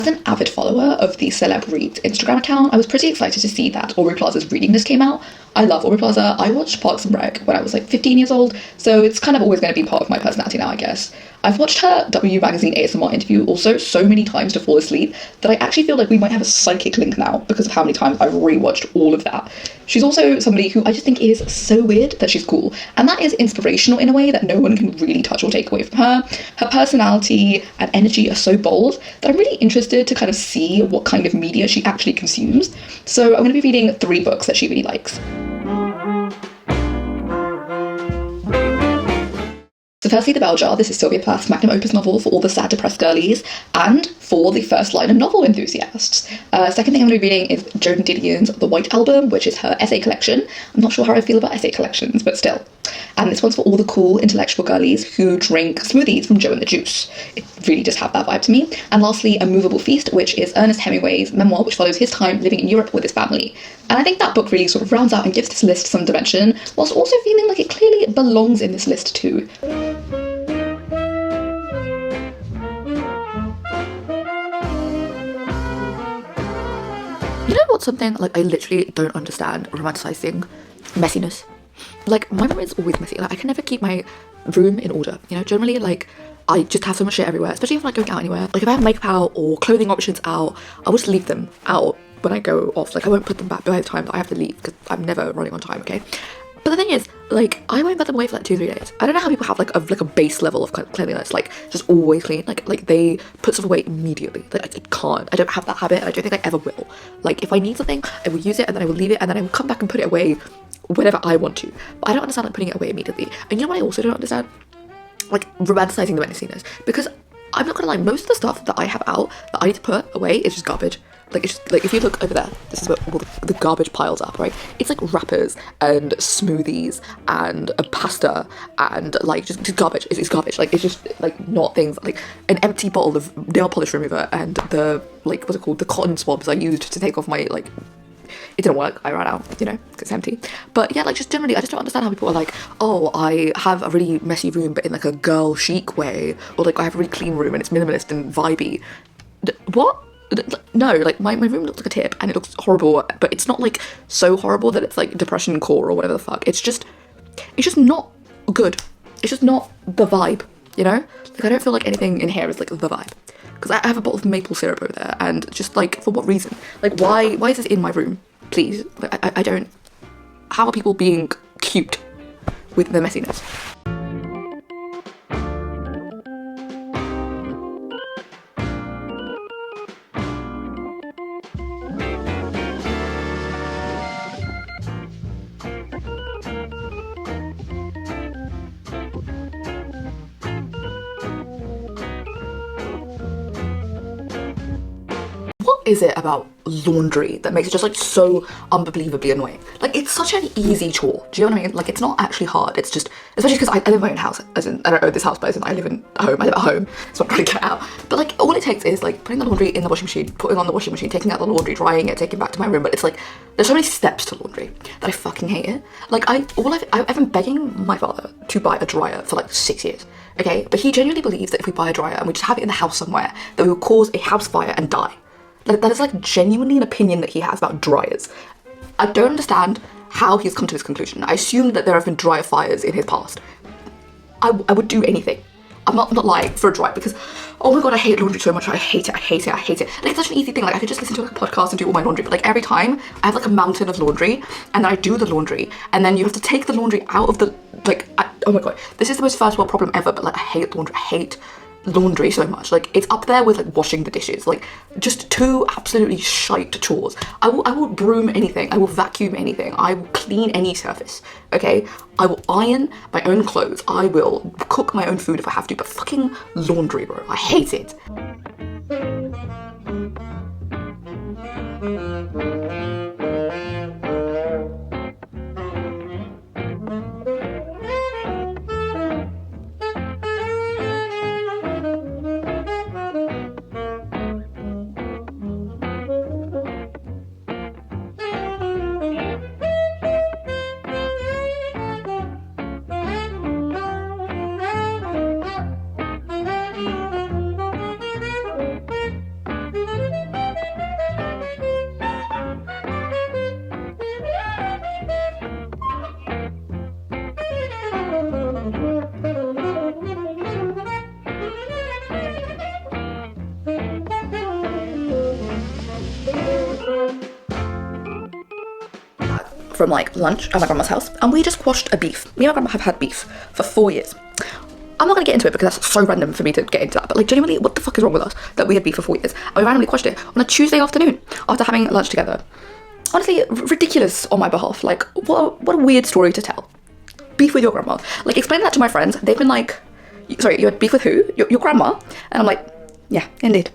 As an avid follower of the Celeb Reads Instagram account, I was pretty excited to see that Aubrey Plaza's reading list came out. I love Aubrey Plaza. I watched Parks and Rec when I was like 15 years old, so it's kind of always going to be part of my personality now, I guess. I've watched her W Magazine ASMR interview also so many times to fall asleep that I actually feel like we might have a psychic link now because of how many times I've rewatched all of that. She's also somebody who I just think is so weird that she's cool, and that is inspirational in a way that no one can really touch or take away from her. Her personality and energy are so bold that I'm really interested to kind of see what kind of media she actually consumes. So I'm going to be reading 3 books that she really likes. So firstly, The Bell Jar. This is Sylvia Plath's magnum opus novel for all the sad, depressed girlies and for the first line of novel enthusiasts. Second thing I'm going to be reading is Joan Didion's The White Album, which is her essay collection. I'm not sure how I feel about essay collections, but still. And this one's for all the cool intellectual girlies who drink smoothies from Joe and the Juice. It really does have that vibe to me. And lastly, A Movable Feast, which is Ernest Hemingway's memoir, which follows his time living in Europe with his family. And I think that book really sort of rounds out and gives this list some dimension, whilst also feeling like it clearly belongs in this list too. You know what's something, like, I literally don't understand romanticising messiness. Like, my room is always messy. Like, I can never keep my room in order, you know? Generally, like, I just have so much shit everywhere, especially if I'm, like, going out anywhere. Like, if I have makeup out or clothing options out, I'll just leave them out when I go off. Like, I won't put them back by the time that I have to leave, because I'm never running on time, okay? But the thing is, like, I won't put them away for like 2-3 days. I don't know how people have like a base level of cleanliness, like just always clean. Like they put stuff away immediately. Like, I can't. I don't have that habit, and I don't think I ever will. Like, if I need something, I will use it, and then I will leave it, and then I will come back and put it away whenever I want to. But I don't understand like putting it away immediately. And you know what I also don't understand? Like, romanticizing the messiness, because I'm not gonna lie, most of the stuff that I have out that I need to put away is just garbage. Like, it's just, like, if you look over there, this is where all the garbage piles up, right? It's like wrappers and smoothies and a pasta and like just garbage. It's garbage. Like, it's just like not things, like an empty bottle of nail polish remover and the, like, what's it called? The cotton swabs I used to take off my, like, it didn't work, I ran out, you know, because it's empty. But yeah, like, just generally, I just don't understand how people are like, oh, I have a really messy room, but in like a girl chic way, or like I have a really clean room and it's minimalist and vibey. What? No, like, my room looks like a tip and it looks horrible, but it's not like so horrible that it's like depression core or whatever the fuck. It's just not good. It's just not the vibe, you know? Like, I don't feel like anything in here is like the vibe. Because I have a bottle of maple syrup over there, and just like, for what reason? Like, why is this in my room? Please. Like, I don't... How are people being cute with their messiness? What is it about laundry that makes it just like so unbelievably annoying? Like, it's such an easy chore. Do you know what I mean? Like, it's not actually hard. It's just, especially because I live in my own house, as in, I don't own this house, but as in I live at home, so I'm trying to get out. But like, all it takes is like putting the laundry in the washing machine, putting on the washing machine, taking out the laundry, drying it, taking it back to my room. But it's like, there's so many steps to laundry that I fucking hate it. Like, I've been begging my father to buy a dryer for like 6 years. Okay, but he genuinely believes that if we buy a dryer and we just have it in the house somewhere, that we will cause a house fire and die. Like, that is like genuinely an opinion that he has about dryers. I don't understand how he's come to this conclusion. I assume that there have been dryer fires in his past. I would do anything. I'm not lying for a dryer, because, oh my god, I hate laundry so much. I hate it. Like, it's such an easy thing. Like, I could just listen to like a podcast and do all my laundry, but like every time I have like a mountain of laundry, and then I do the laundry, and then you have to take the laundry out of the, like, oh my god, this is the most first world problem ever, but like, I hate laundry. I hate laundry so much. Like, it's up there with like washing the dishes. Like, just 2 absolutely shite chores. I will broom anything. I will vacuum anything. I will clean any surface. Okay, I will iron my own clothes. I will cook my own food if I have to. But fucking laundry, bro, I hate it. from like lunch at my grandma's house, and we just quashed a beef. Me and my grandma have had beef for 4 years. I'm not going to get into it because that's so random for me to get into that, but like genuinely, what the fuck is wrong with us that we had beef for 4 years and we randomly quashed it on a Tuesday afternoon after having lunch together? Honestly, ridiculous on my behalf. Like, what a weird story to tell. Beef with your grandma. Like, explain that to my friends. They've been like, sorry, you had beef with who? Your grandma? And I'm like, yeah, indeed.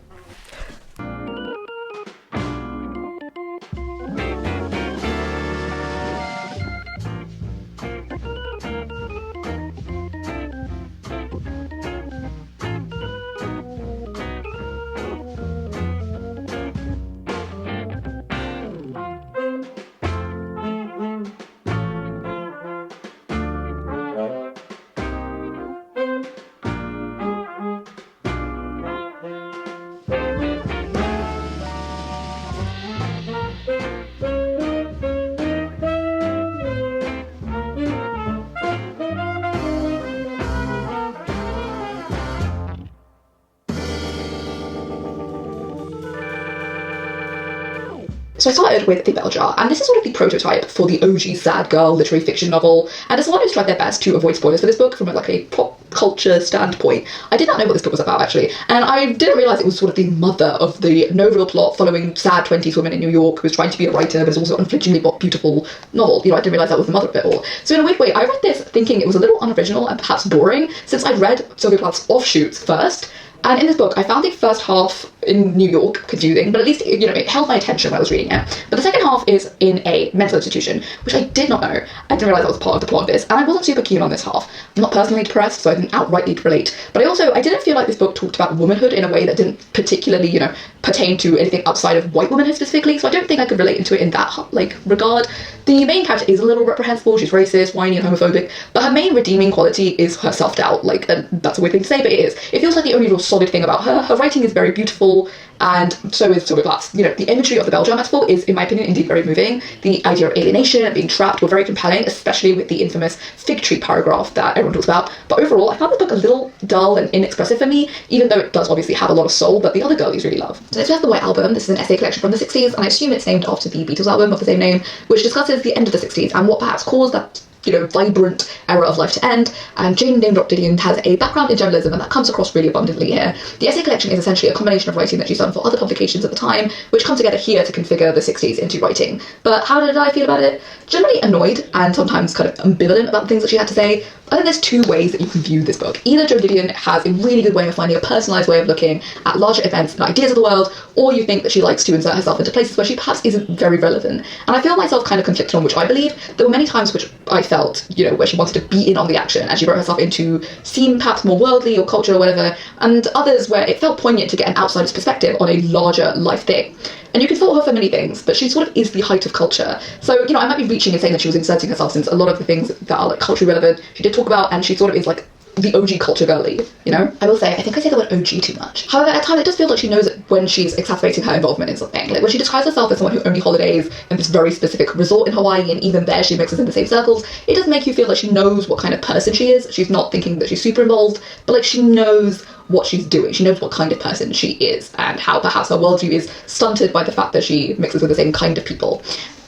So I started with The Bell Jar, and this is sort of the prototype for the OG sad girl literary fiction novel, and as a lot who's tried their best to avoid spoilers for this book from like a pop culture standpoint. I did not know what this book was about, actually, and I didn't realise it was sort of the mother of the no real plot following sad 20s woman in New York who's trying to be a writer but is also unflinchingly beautiful novel. You know, I didn't realise that was the mother of it all. So in a weird way, I read this thinking it was a little unoriginal and perhaps boring, since I'd read Sylvia Plath's offshoots first. And in this book, I found the first half in New York confusing, but at least, you know, it held my attention when I was reading it. But the second half is in a mental institution, which I did not know. I didn't realise that was part of the plot of this, and I wasn't super keen on this half. I'm not personally depressed, so I didn't outrightly relate. But I didn't feel like this book talked about womanhood in a way that didn't particularly, you know, pertain to anything outside of white womanhood specifically, so I don't think I could relate into it in that, like, regard. The main character is a little reprehensible, she's racist, whiny and homophobic, but her main redeeming quality is her self-doubt. Like, that's a weird thing to say, but it is. It feels like the only real solid thing about her. Her writing is very beautiful, and so is Sylvia Plath's. You know, the imagery of the bell jar metaphor is, in my opinion, indeed very moving. The idea of alienation and being trapped were very compelling, especially with the infamous fig tree paragraph that everyone talks about. But overall, I found the book a little dull and inexpressive for me, even though it does obviously have a lot of soul that the other girlies really love. So next we have The White Album. This is an essay collection from the 60s, and I assume it's named after the Beatles album of the same name, which discusses the end of the 60s and what perhaps caused that, you know, vibrant era of life to end. And Jane Dame Didion has a background in journalism, and that comes across really abundantly here. The essay collection is essentially a combination of writing that she's done for other publications at the time, which come together here to configure the 60s into writing. But how did I feel about it? Generally annoyed and sometimes kind of ambivalent about the things that she had to say. I think there's two ways that you can view this book. Either Joan Didion has a really good way of finding a personalised way of looking at larger events and ideas of the world, or you think that she likes to insert herself into places where she perhaps isn't very relevant. And I feel myself kind of conflicted on which I believe. There were many times which I felt, you know, where she wanted to be in on the action and she wrote herself into seem perhaps more worldly or cultural or whatever, and others where it felt poignant to get an outsider's perspective on a larger life thing. And you can fault her for many things, but she sort of is the height of culture. So, you know, I might be reaching and saying that she was inserting herself, since a lot of the things that are like culturally relevant she did talk about, and she sort of is like the OG culture girly, you know? I will say, I think I say the word OG too much. However, at times it does feel like she knows it when she's exacerbating her involvement in something. Like when she describes herself as someone who only holidays in this very specific resort in Hawaii, and even there she mixes in the same circles, it does make you feel like she knows what kind of person she is. She's not thinking that she's super involved, but like she knows what she's doing. She knows what kind of person she is, and how perhaps her worldview is stunted by the fact that she mixes with the same kind of people.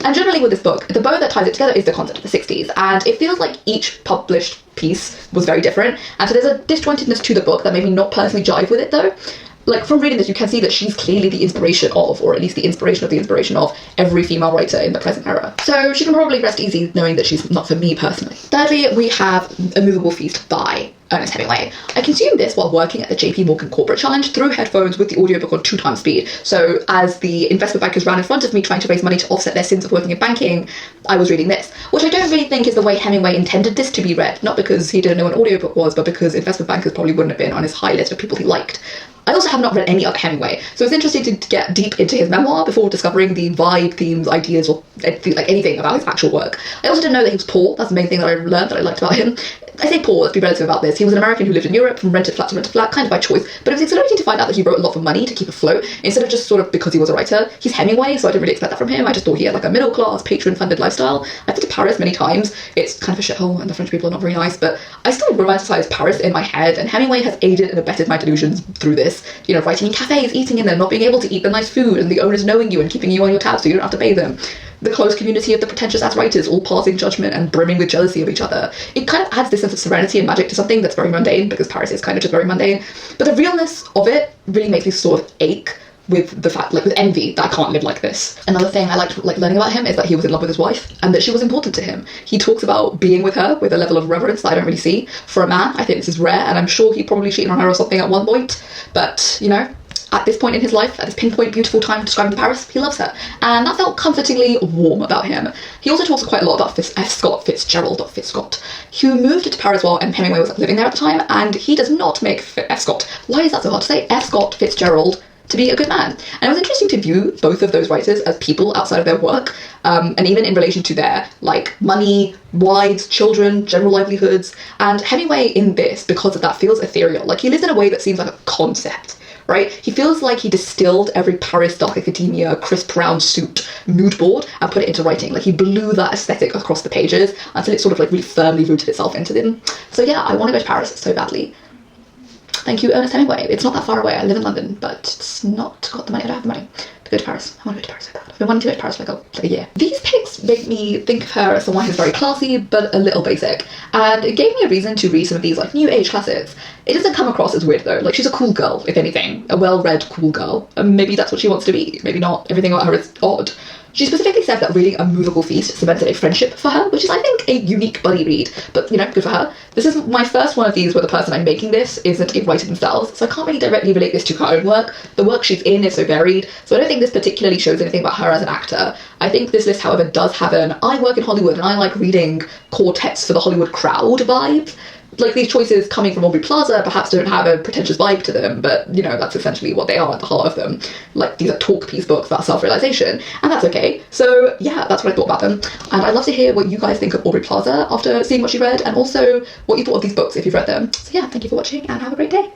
And generally with this book, the bow that ties it together is the concept of the 60s, and it feels like each published piece was very different, and so there's a disjointedness to the book that made me not personally jive with it though. Like, from reading this, you can see that she's clearly the inspiration of, or at least the inspiration of, every female writer in the present era. So she can probably rest easy knowing that she's not for me personally. Thirdly, we have A Movable Feast by Ernest Hemingway. I consumed this while working at the JP Morgan Corporate Challenge through headphones with the audiobook on 2x speed. So as the investment bankers ran in front of me trying to raise money to offset their sins of working in banking, I was reading this, which I don't really think is the way Hemingway intended this to be read, not because he didn't know what an audiobook was, but because investment bankers probably wouldn't have been on his high list of people he liked. I also have not read any other Hemingway, so it's interesting to get deep into his memoir before discovering the vibe, themes, ideas, or anything about his actual work. I also didn't know that he was poor. That's the main thing that I learned that I liked about him. I say poor, let's be relative about this. He was an American who lived in Europe from rented flat to rented flat, kind of by choice, but it was exhilarating to find out that he wrote a lot for money to keep afloat, instead of just sort of because he was a writer. He's Hemingway, so I didn't really expect that from him. I just thought he had like a middle class, patron-funded lifestyle. I've been to Paris many times. It's kind of a shithole, and the French people are not very nice, but I still romanticize Paris in my head, and Hemingway has aided and abetted my delusions through this. You know, writing in cafes, eating in them, not being able to eat the nice food, and the owners knowing you and keeping you on your tab so you don't have to pay them. the close community of the pretentious ass writers all passing judgment and brimming with jealousy of each other. It kind of adds this sense of serenity and magic to something that's very mundane, because Paris is kind of just very mundane. But the realness of it really makes me sort of ache with the fact, like with envy, that I can't live like this. Another thing I liked like learning about him is that he was in love with his wife and that she was important to him. He talks about being with her with a level of reverence that I don't really see for a man. I think this is rare, and I'm sure he probably cheated on her or something at one point, but you know, at this point in his life, at this pinpoint beautiful time describing Paris, he loves her. And that felt comfortingly warm about him. He also talks quite a lot about F. Scott Fitzgerald, who moved to Paris while Hemingway was living there at the time, and he does not make F. Scott, why is that so hard to say, F. Scott Fitzgerald to be a good man. And it was interesting to view both of those writers as people outside of their work, and even in relation to their like money, wives, children, general livelihoods. And Hemingway in this, because of that, feels ethereal. Like he lives in a way that seems like a concept, right? He feels like he distilled every Paris dark academia, crisp brown suit mood board and put it into writing. Like he blew that aesthetic across the pages until it sort of like really firmly rooted itself into them. So yeah, I want to go to Paris so badly. Thank you, Ernest Hemingway. It's not that far away. I live in London, but it's not got the money. I don't have the money to go to Paris. I want to go to Paris so bad. I've been wanting to go to Paris for like a year. These pics make me think of her as someone who's very classy, but a little basic. And it gave me a reason to read some of these like new age classics. It doesn't come across as weird though. Like she's a cool girl, if anything. A well-read cool girl. And maybe that's what she wants to be. Maybe not. Everything about her is odd. She specifically said that reading A Movable Feast cemented a friendship for her, which is, I think, a unique buddy read. But, you know, good for her. This is my first one of these where the person I'm making this isn't a writer themselves, so I can't really directly relate this to her own work. The work she's in is so varied, so I don't think this particularly shows anything about her as an actor. I think this list, however, does have an I work in Hollywood and I like reading quartets for the Hollywood crowd vibe. Like, these choices coming from Aubrey Plaza perhaps don't have a pretentious vibe to them, but, you know, that's essentially what they are at the heart of them. Like, these are talk piece books about self-realization, and that's okay. So, yeah, that's what I thought about them. And I'd love to hear what you guys think of Aubrey Plaza after seeing what she read, and also what you thought of these books if you've read them. So, yeah, thank you for watching, and have a great day.